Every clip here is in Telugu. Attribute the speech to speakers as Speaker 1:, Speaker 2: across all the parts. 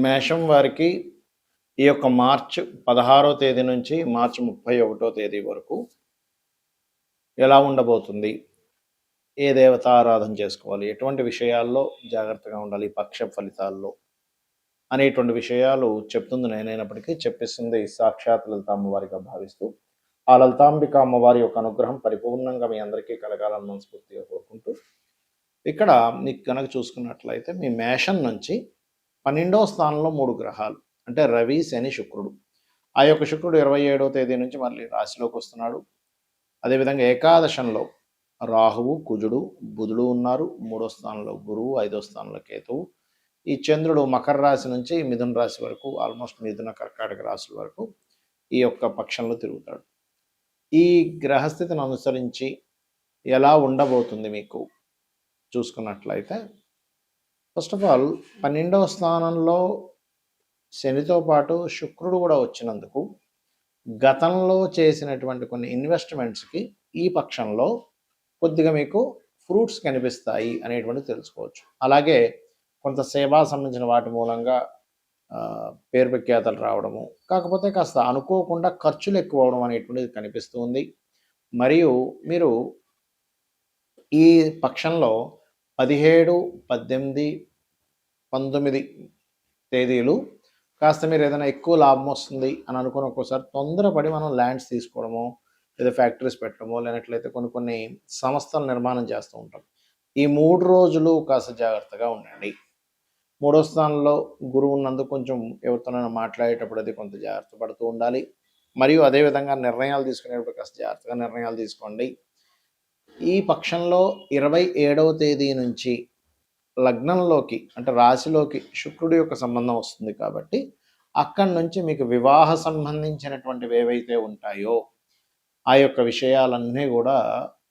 Speaker 1: మేషం వారికి ఈ యొక్క మార్చ్ 16వ తేదీ నుంచి మార్చి 31వ తేదీ వరకు ఎలా ఉండబోతుంది? ఏ దేవత ఆరాధన చేసుకోవాలి? ఎటువంటి విషయాల్లో జాగ్రత్తగా ఉండాలి ఈ పక్ష ఫలితాల్లో? అనేటువంటి విషయాలు చెప్తుంది నేనైనప్పటికీ చెప్పిస్తుంది సాక్షాత్ లలిత అమ్మవారిగా భావిస్తూ, ఆ లలితాంబిక అమ్మవారి యొక్క అనుగ్రహం పరిపూర్ణంగా మీ అందరికీ కలగాలని మనస్ఫూర్తిగా కోరుకుంటూ, ఇక్కడ మీకు కనుక చూసుకున్నట్లయితే మీ మేషం నుంచి 12వ స్థానంలో 3 గ్రహాలు అంటే రవి, శని, శుక్రుడు. ఆ యొక్క శుక్రుడు 27వ తేదీ నుంచి మళ్ళీ రాశిలోకి వస్తున్నాడు. అదేవిధంగా ఏకాదశంలో రాహువు, కుజుడు, బుధుడు ఉన్నారు. 3వ స్థానంలో గురువు, 5వ స్థానంలో కేతువు. ఈ చంద్రుడు మకర రాశి నుంచి మిథున రాశి వరకు, ఆల్మోస్ట్ మిథున కర్కాటక రాశుల వరకు ఈ యొక్క పక్షంలో తిరుగుతాడు. ఈ గ్రహస్థితిని అనుసరించి ఎలా ఉండబోతుంది మీకు చూసుకున్నట్లయితే, ఫస్ట్ ఆఫ్ ఆల్ 12వ స్థానంలో శనితో పాటు శుక్రుడు కూడా వచ్చినందుకు గతంలో చేసినటువంటి కొన్ని ఇన్వెస్ట్మెంట్స్కి ఈ పక్షంలో కొద్దిగా మీకు ఫ్రూట్స్ కనిపిస్తాయి అనేటువంటిది తెలుసుకోవచ్చు. అలాగే కొంత సేవా సంబంధించిన వాటి మూలంగా పేరు ప్రఖ్యాతలు రావడము, కాకపోతే కాస్త అనుకోకుండా ఖర్చులు ఎక్కువ అవడం అనేటువంటిది కనిపిస్తుంది. మరియు మీరు ఈ పక్షంలో 17, 18, 19 తేదీలు కాస్త మీరు ఏదైనా ఎక్కువ లాభం వస్తుంది అని అనుకుని ఒక్కోసారి తొందరపడి మనం ల్యాండ్స్ తీసుకోవడమో, లేదా ఫ్యాక్టరీస్ పెట్టడమో, లేనట్లయితే కొన్ని సంస్థల నిర్మాణం చేస్తూ ఉంటాం. ఈ 3 రోజులు కాస్త జాగ్రత్తగా ఉండండి. 3వ స్థానంలో గురువు ఉన్నందుకు కొంచెం ఎవరితోనైనా మాట్లాడేటప్పుడు అది కొంత జాగ్రత్త పడుతూ ఉండాలి. మరియు అదేవిధంగా నిర్ణయాలు తీసుకునేటప్పుడు కాస్త జాగ్రత్తగా నిర్ణయాలు తీసుకోండి. ఈ పక్షంలో 27వ తేదీ నుంచి లగ్నంలోకి అంటే రాశిలోకి శుక్రుడి యొక్క సంబంధం వస్తుంది కాబట్టి అక్కడి నుంచి మీకు వివాహ సంబంధించినటువంటివి ఏవైతే ఉంటాయో ఆ యొక్క విషయాలన్నీ కూడా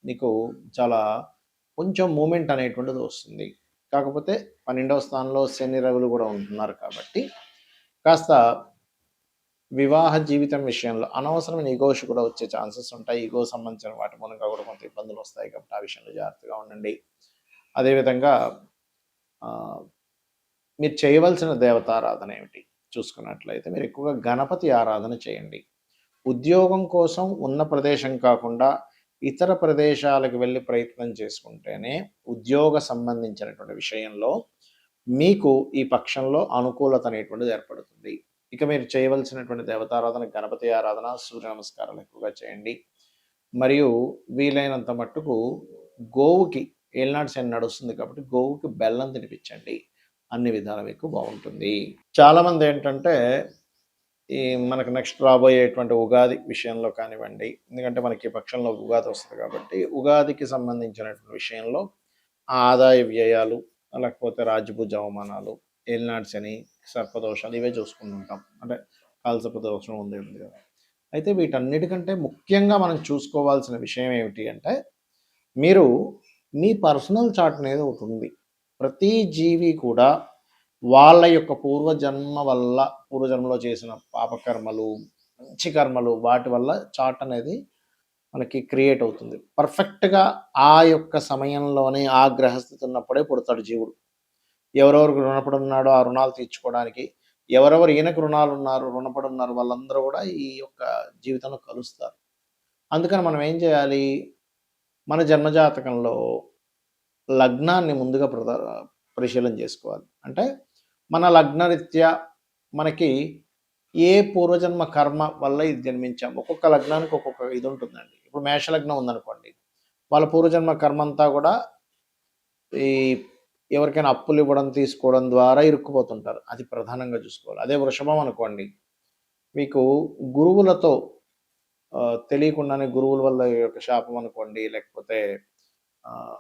Speaker 1: మీకు చాలా కొంచెం మూమెంట్ అనేటువంటిది వస్తుంది. కాకపోతే 12వ స్థానంలో శని రవులు కూడా ఉంటున్నారు కాబట్టి కాస్త వివాహ జీవితం విషయంలో అనవసరమైన ఈగోస్ కూడా వచ్చే ఛాన్సెస్ ఉంటాయి. ఈగో సంబంధించిన వాటి మూలంగా కూడా కొంత ఇబ్బందులు వస్తాయి కాబట్టి ఆ విషయంలో జాగ్రత్తగా ఉండండి. అదేవిధంగా మీరు చేయవలసిన దేవతారాధన ఏమిటి చూసుకున్నట్లయితే, మీరు ఎక్కువగా గణపతి ఆరాధన చేయండి. ఉద్యోగం కోసం ఉన్న ప్రదేశం కాకుండా ఇతర ప్రదేశాలకు వెళ్ళి ప్రయత్నం చేసుకుంటేనే ఉద్యోగ సంబంధించినటువంటి విషయంలో మీకు ఈ పక్షంలో అనుకూలత అనేటువంటిది ఏర్పడుతుంది. ఇక మీరు చేయవలసినటువంటి దేవతారాధన గణపతి ఆరాధన, సూర్య నమస్కారాలు ఎక్కువగా చేయండి. మరియు వీలైనంత మట్టుకు గోవుకి ఏలినాటి శని నడుస్తుంది కాబట్టి గోవుకి బెల్లం తినిపించండి. అన్ని విధాలు మీకు బాగుంటుంది. చాలామంది ఏంటంటే ఈ మనకు నెక్స్ట్ రాబోయేటువంటి ఉగాది విషయంలో కానివ్వండి, ఎందుకంటే మనకి పక్షంలో ఉగాది వస్తుంది కాబట్టి ఉగాదికి సంబంధించినటువంటి విషయంలో ఆదాయ వ్యయాలు, లేకపోతే రాజ్యభుజ అవమానాలు, ఏలినాటి శని, సర్పదోషాలు ఇవే చూసుకుంటుంటాం. అంటే కాలసర్పదోషం ఉంది కదా. అయితే వీటన్నిటికంటే ముఖ్యంగా మనం చూసుకోవాల్సిన విషయం ఏమిటి అంటే, మీరు మీ పర్సనల్ చార్ట్ అనేది ఒకటి ఉంది. ప్రతి జీవి కూడా వాళ్ళ యొక్క పూర్వజన్మలో చేసిన పాపకర్మలు, మంచి కర్మలు, వాటి వల్ల చార్ట్ అనేది మనకి క్రియేట్ అవుతుంది. పర్ఫెక్ట్గా ఆ యొక్క సమయంలోనే ఆ గ్రహస్థితి ఉన్నప్పుడే పుడతాడు జీవుడు. ఎవరెవరికి రుణపడి ఉన్నాడో ఆ రుణాలు తీర్చుకోవడానికి, ఎవరెవరు ఈయనకు రుణపడి ఉన్నారు వాళ్ళందరూ కూడా ఈ యొక్క జీవితంలో కలుస్తారు. అందుకని మనం ఏం చేయాలి, మన జన్మజాతకంలో లగ్నాన్ని ముందుగా పరిశీలన చేసుకోవాలి. అంటే మన లగ్నరీత్యా మనకి ఏ పూర్వజన్మ కర్మ వల్ల ఇది జన్మించాం. ఒక్కొక్క లగ్నానికి ఒక్కొక్క ఇది ఉంటుందండి. ఇప్పుడు మేషలగ్నం ఉందనుకోండి, వాళ్ళ పూర్వజన్మ కర్మ అంతా కూడా ఈ ఎవరికైనా అప్పులు ఇవ్వడం, తీసుకోవడం ద్వారా ఇరుక్కుపోతుంటారు. అది ప్రధానంగా చూసుకోవాలి. అదే వృషభం అనుకోండి, మీకు గురువులతో తెలియకుండానే గురువుల వల్ల యొక్క శాపం అనుకోండి, లేకపోతే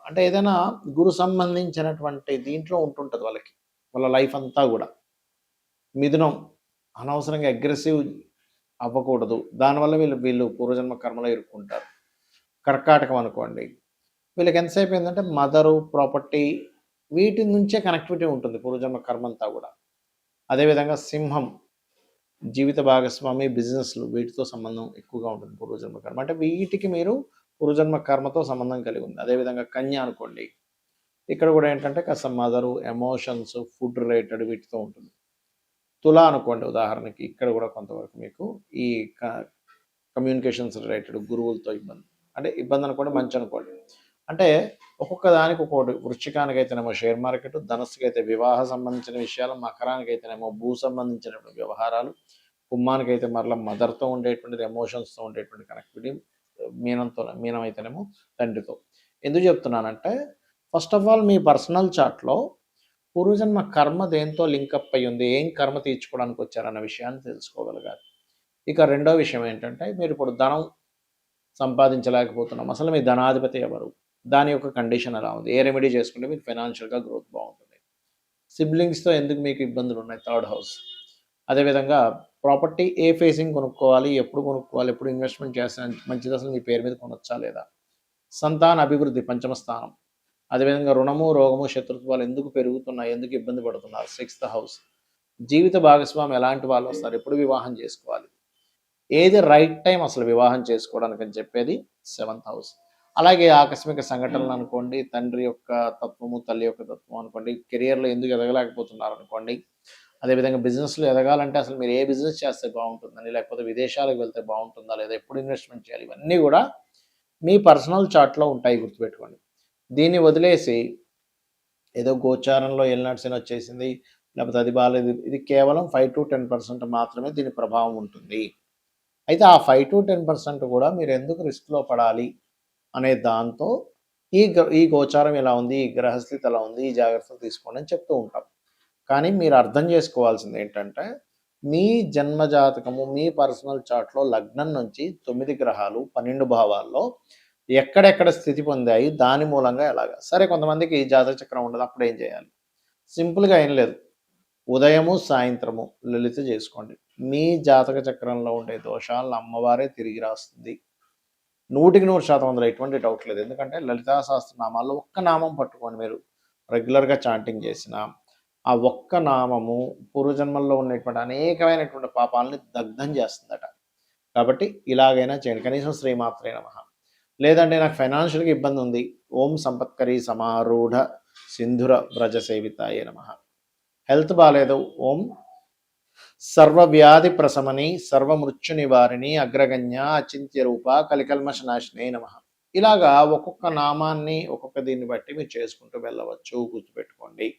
Speaker 1: అంటే ఏదైనా గురు సంబంధించినటువంటి దీంట్లో ఉంటుంటుంది వాళ్ళకి, వాళ్ళ లైఫ్ అంతా కూడా. మిథునం అనవసరంగా అగ్రెసివ్ అవ్వకూడదు, దానివల్ల వీళ్ళు పూర్వజన్మ కర్మలో ఇరుక్కుంటారు. కర్కాటకం అనుకోండి, వీళ్ళకి ఎంతసేపు ఏంటంటే మదరు, ప్రాపర్టీ, వీటి నుంచే కనెక్టివిటీ ఉంటుంది పూర్వజన్మ కర్మ అంతా కూడా. అదేవిధంగా సింహం జీవిత భాగస్వామి, బిజినెస్లు, వీటితో సంబంధం ఎక్కువగా ఉంటుంది పూర్వజన్మ కర్మ. అంటే వీటికి మీరు పూర్వజన్మ కర్మతో సంబంధం కలిగి ఉంది. అదేవిధంగా కన్య అనుకోండి, ఇక్కడ కూడా ఏంటంటే కాస్త మదరు, ఎమోషన్స్, ఫుడ్ రిలేటెడ్ వీటితో ఉంటుంది. తుల అనుకోండి ఉదాహరణకి, ఇక్కడ కూడా కొంతవరకు మీకు ఈ కమ్యూనికేషన్స్ రిలేటెడ్ గురువులతో ఇబ్బంది, అంటే ఇబ్బంది అనుకోండి, మంచి అనుకోండి. అంటే ఒక్కొక్క దానికి ఒక్కొక్కటి. వృశ్చికానికి అయితేనేమో షేర్ మార్కెట్, ధనస్సుకి అయితే వివాహ సంబంధించిన విషయాలు, మకరానికి అయితేనేమో భూ సంబంధించినటువంటి వ్యవహారాలు, కుంభానికి అయితే మరలా మదర్తో ఉండేటువంటిది, ఎమోషన్స్తో ఉండేటువంటి కనెక్టివిటీ, మీనం అయితేనేమో తండ్రితో. ఎందుకు చెప్తున్నానంటే, ఫస్ట్ ఆఫ్ ఆల్ మీ పర్సనల్ చార్ట్లో పూర్వజన్మ కర్మ దేంతో లింకప్ అయి ఉంది, ఏం కర్మ తీర్చుకోవడానికి వచ్చారన్న విషయాన్ని తెలుసుకోగలగాలి. ఇక రెండో విషయం ఏంటంటే, మీరు ఇప్పుడు ధనం సంపాదించలేకపోతున్నాం, అసలు మీ ధనాధిపతి ఎవరు, దాని యొక్క కండిషన్ ఎలా ఉంది, ఏ రెమెడీ చేసుకుంటే మీకు ఫైనాన్షియల్గా గ్రోత్ బాగుంటుంది, సిబ్లింగ్స్తో ఎందుకు మీకు ఇబ్బందులు ఉన్నాయి, థర్డ్ హౌస్. అదేవిధంగా ప్రాపర్టీ ఏ ఫేసింగ్ కొనుక్కోవాలి, ఎప్పుడు కొనుక్కోవాలి, ఎప్పుడు ఇన్వెస్ట్మెంట్ చేస్తే మంచిది, అసలు మీ పేరు మీద కొనొచ్చా లేదా, సంతాన అభివృద్ధి పంచమ స్థానం. అదేవిధంగా రుణము, రోగము, శత్రుత్వాలు ఎందుకు పెరుగుతున్నాయి, ఎందుకు ఇబ్బంది పడుతున్నారు, సిక్స్త్ హౌస్. జీవిత భాగస్వామి ఎలాంటి వాళ్ళు వస్తారు, ఎప్పుడు వివాహం చేసుకోవాలి, ఏది రైట్ టైం అసలు వివాహం చేసుకోవడానికి అని చెప్పేది సెవెంత్ హౌస్. అలాగే ఆకస్మిక సంఘటనలు అనుకోండి, తండ్రి యొక్క తత్వము, తల్లి యొక్క తత్వం అనుకోండి, కెరియర్లో ఎందుకు ఎదగలేకపోతున్నారు అనుకోండి, అదేవిధంగా బిజినెస్లో ఎదగాలంటే అసలు మీరు ఏ బిజినెస్ చేస్తే బాగుంటుందని, లేకపోతే విదేశాలకు వెళ్తే బాగుంటుందా లేదా, ఎప్పుడు ఇన్వెస్ట్మెంట్ చేయాలి, ఇవన్నీ కూడా మీ పర్సనల్ చార్ట్లో ఉంటాయి, గుర్తుపెట్టుకోండి. దీన్ని వదిలేసి ఏదో గోచారంలో ఎల్నాడ్సీన్ వచ్చేసింది, లేకపోతే అది బాగాలేదు, ఇది కేవలం 5 to 10% మాత్రమే దీని ప్రభావం ఉంటుంది. అయితే ఆ 5 to 10% కూడా మీరు ఎందుకు రిస్క్లో పడాలి అనే దాంతో ఈ గోచారం ఎలా ఉంది, ఈ గ్రహస్థితి ఎలా ఉంది, ఈ జాగ్రత్తలు తీసుకోండి అని చెప్తూ ఉంటాం. కానీ మీరు అర్థం చేసుకోవాల్సింది ఏంటంటే, మీ జన్మజాతకము, మీ పర్సనల్ చార్ట్లో లగ్నం నుంచి 9 గ్రహాలు 12 భావాల్లో ఎక్కడెక్కడ స్థితి పొందాయి, దాని మూలంగా ఎలాగా. సరే, కొంతమందికి జాతక చక్రం ఉండదు, అప్పుడు ఏం చేయాలి, సింపుల్గా ఏం లేదు, ఉదయము సాయంత్రము లలిత చేసుకోండి. మీ జాతక చక్రంలో ఉండే దోషాలను అమ్మవారే తిరిగి రాస్తుంది, 100% అందులో ఎటువంటి డౌట్ లేదు. ఎందుకంటే లలితా సహస్రనామాల్లో ఒక్క నామం పట్టుకొని మీరు రెగ్యులర్గా చాంటింగ్ చేసిన ఆ ఒక్క నామము పూర్వజన్మల్లో ఉన్నటువంటి అనేకమైనటువంటి పాపాలని దగ్ధం చేస్తుందట. కాబట్టి ఇలాగైనా చేయండి, కనీసం శ్రీమాత్రే నమః. లేదంటే నాకు ఫైనాన్షియల్గా ఇబ్బంది ఉంది, ఓం సంపత్కరీ సమారూఢ సింధుర వ్రజ సేవితాయే నమః. హెల్త్ బాగాలేదు, ఓం సర్వవ్యాధి ప్రశమని సర్వమృత్యు నివారిణి అగ్రగణ్య అచింత్య రూప కలికల్మష నాశినే నమః. ఇలాగా ఒక్కొక్క నామాన్ని ఒక్కొక్క దీన్ని బట్టి మీరు చేసుకుంటూ వెళ్ళవచ్చు, గుర్తుపెట్టుకోండి.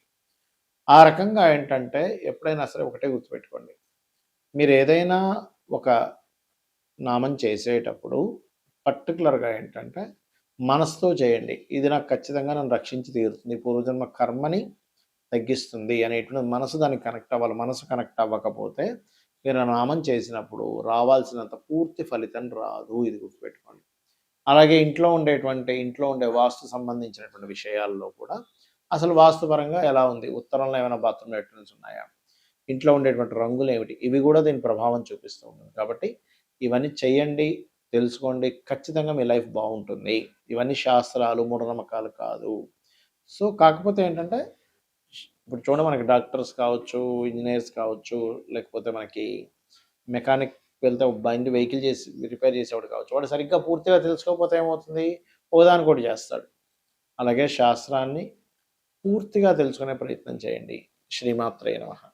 Speaker 1: ఆ రకంగా ఏంటంటే ఎప్పుడైనా సరే ఒకటే గుర్తుపెట్టుకోండి, మీరు ఏదైనా ఒక నామం చేసేటప్పుడు పర్టికులర్గా ఏంటంటే మనసుతో చేయండి, ఇది నాకు ఖచ్చితంగా నన్ను రక్షించి తీరుతుంది, పూర్వజన్మ కర్మని తగ్గిస్తుంది అనేటువంటి మనసు దానికి కనెక్ట్ అవ్వాలి. మనసు కనెక్ట్ అవ్వకపోతే మీరు నామం చేసినప్పుడు రావాల్సినంత పూర్తి ఫలితం రాదు, ఇది గుర్తుపెట్టుకోండి. అలాగే ఇంట్లో ఉండే వాస్తు సంబంధించినటువంటి విషయాల్లో కూడా అసలు వాస్తుపరంగా ఎలా ఉంది, ఉత్తరంలో ఏమైనా బాత్రూమ్ లెట్రిన్స్ ఉన్నాయా, ఇంట్లో ఉండేటువంటి రంగులు ఏమిటి, ఇవి కూడా దీని ప్రభావం చూపిస్తూ ఉంటుంది. కాబట్టి ఇవన్నీ చెయ్యండి, తెలుసుకోండి, ఖచ్చితంగా మీ లైఫ్ బాగుంటుంది. ఇవన్నీ శాస్త్రాలు, మూఢనమ్మకాలు కాదు. సో కాకపోతే ఏంటంటే, ఇప్పుడు చూడండి, మనకి డాక్టర్స్ కావచ్చు, ఇంజనీర్స్ కావచ్చు, లేకపోతే మనకి మెకానిక్ వెళ్తే బండి వెహికల్ చేసి రిపేర్ చేసేవాడు కావచ్చు, వాడు సరిగ్గా పూర్తిగా తెలుసుకోకపోతే ఏమవుతుంది, ఒకదానికోటి చేస్తాడు. అలాగే శాస్త్రాన్ని పూర్తిగా తెలుసుకునే ప్రయత్నం చేయండి. శ్రీమాత్రే నమః.